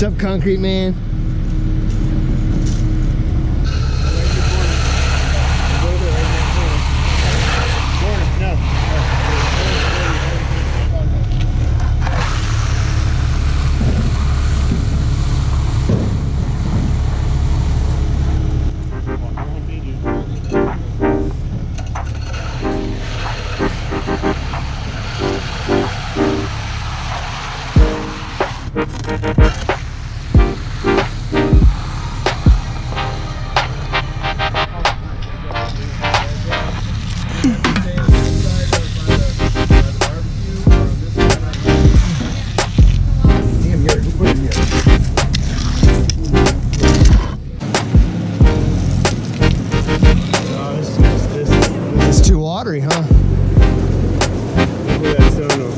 up, Concrete Man? It's too watery, huh? Look at that sonar.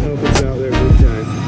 Hope it's out there big time.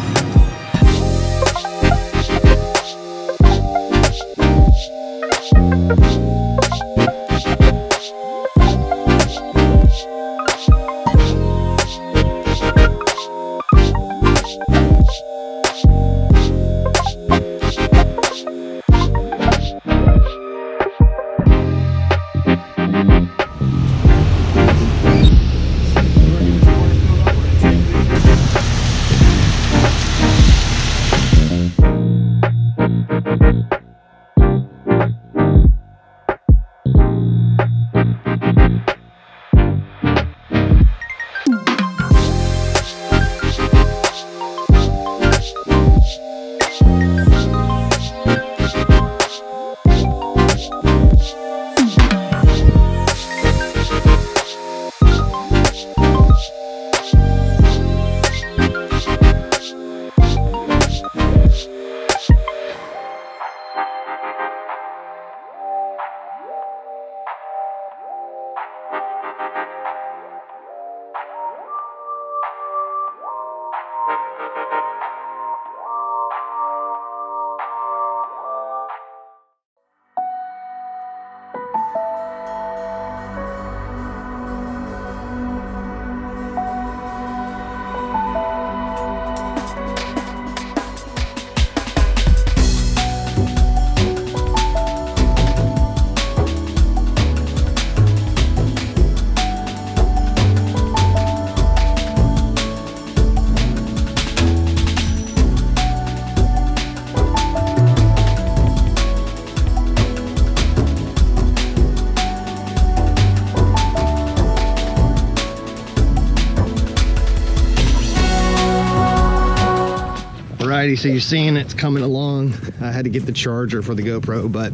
Alrighty, so you're seeing it's coming along. I had to get the charger for the GoPro, but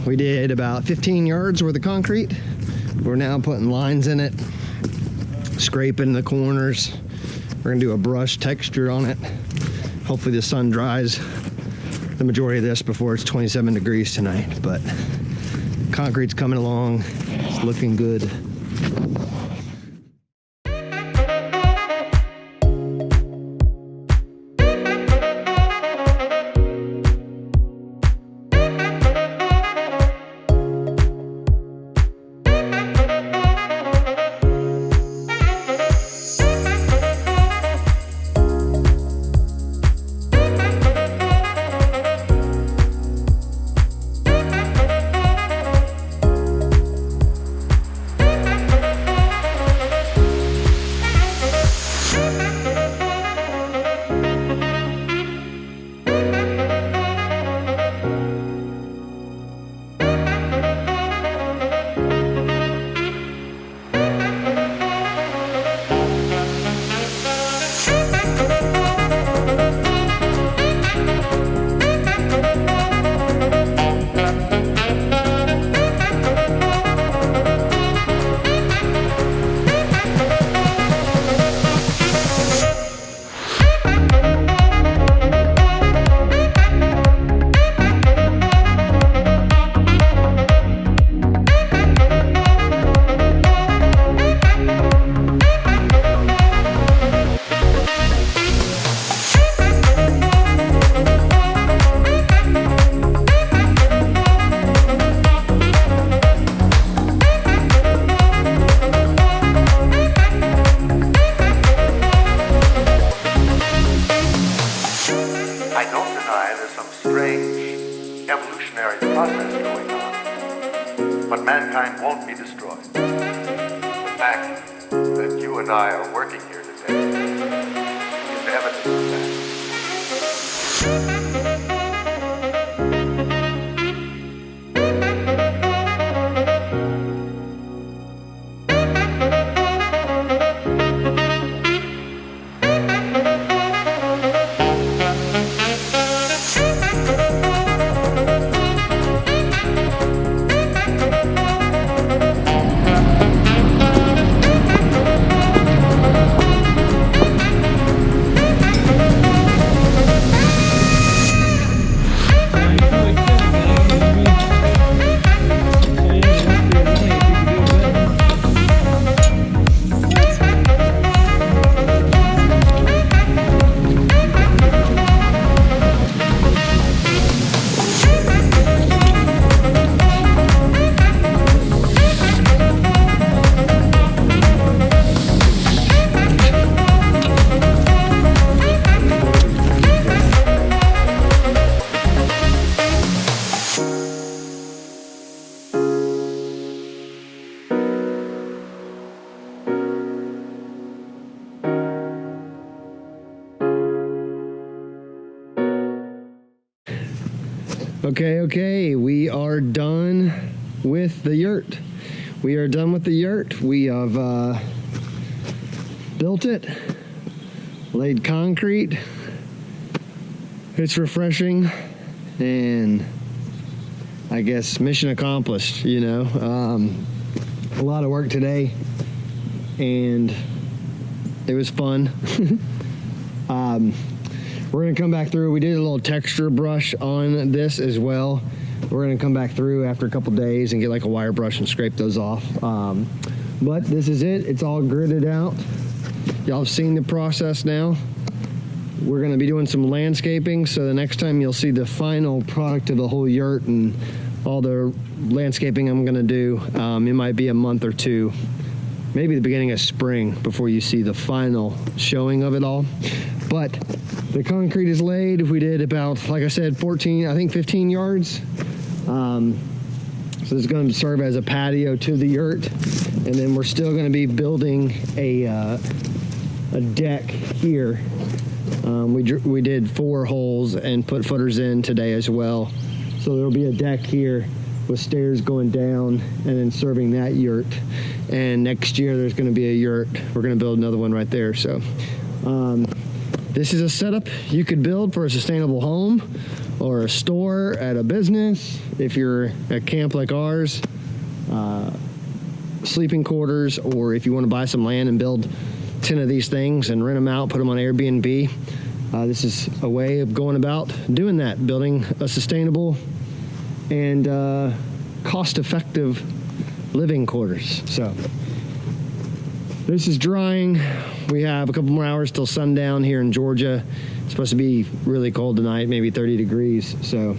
we did about 15 yards worth of concrete. We're now putting lines in it, scraping the corners. We're gonna do a brush texture on it. Hopefully the sun dries the majority of this before it's 27 degrees tonight, but concrete's coming along. It's looking good. by, there's some strange evolutionary process going on. But mankind won't be destroyed. The fact that you and I are working here today is evidence of that. Okay, we are done with the yurt. We are done with the yurt. We have built it, laid concrete. It's refreshing, and I guess mission accomplished, you know. A lot of work today, and it was fun. We're gonna come back through. We did a little texture brush on this as well. We're gonna come back through after a couple days and get like a wire brush and scrape those off. But this is it. It's all gridded out. Y'all have seen the process now. We're gonna be doing some landscaping, so the next time you'll see the final product of the whole yurt and all the landscaping I'm gonna do, it might be a month or two, maybe the beginning of spring before you see the final showing of it all. But the concrete is laid. We did about, like I said, 14, I think 15 yards. So it's going to serve as a patio to the yurt. And then we're still going to be building a deck here. We did 4 holes and put footers in today as well. So there'll be a deck here with stairs going down and then serving that yurt. And next year there's going to be a yurt. We're going to build another one right there. So this is a setup you could build for a sustainable home or a store at a business. If you're at camp like ours, sleeping quarters, or if you want to buy some land and build 10 of these things and rent them out, put them on Airbnb. This is a way of going about doing that, building a sustainable and cost-effective living quarters. So this is drying. We have a couple more hours till sundown here in Georgia. It's supposed to be really cold tonight, maybe 30 degrees. So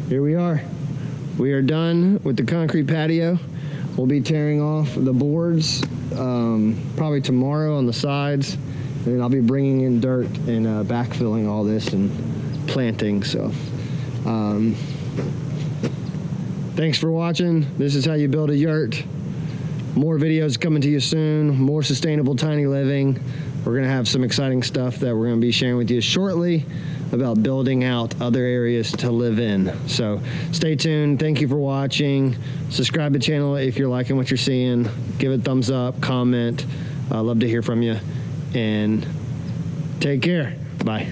here we are. We are done with the concrete patio. We'll be tearing off the boards probably tomorrow on the sides. And then I'll be bringing in dirt and backfilling all this and planting. So thanks for watching. This is how you build a yurt. More videos coming to you soon, more sustainable tiny living. We're gonna have some exciting stuff that we're gonna be sharing with you shortly about building out other areas to live in. So stay tuned, thank you for watching. Subscribe to the channel if you're liking what you're seeing. Give it a thumbs up, comment. I'd love to hear from you. And take care, bye.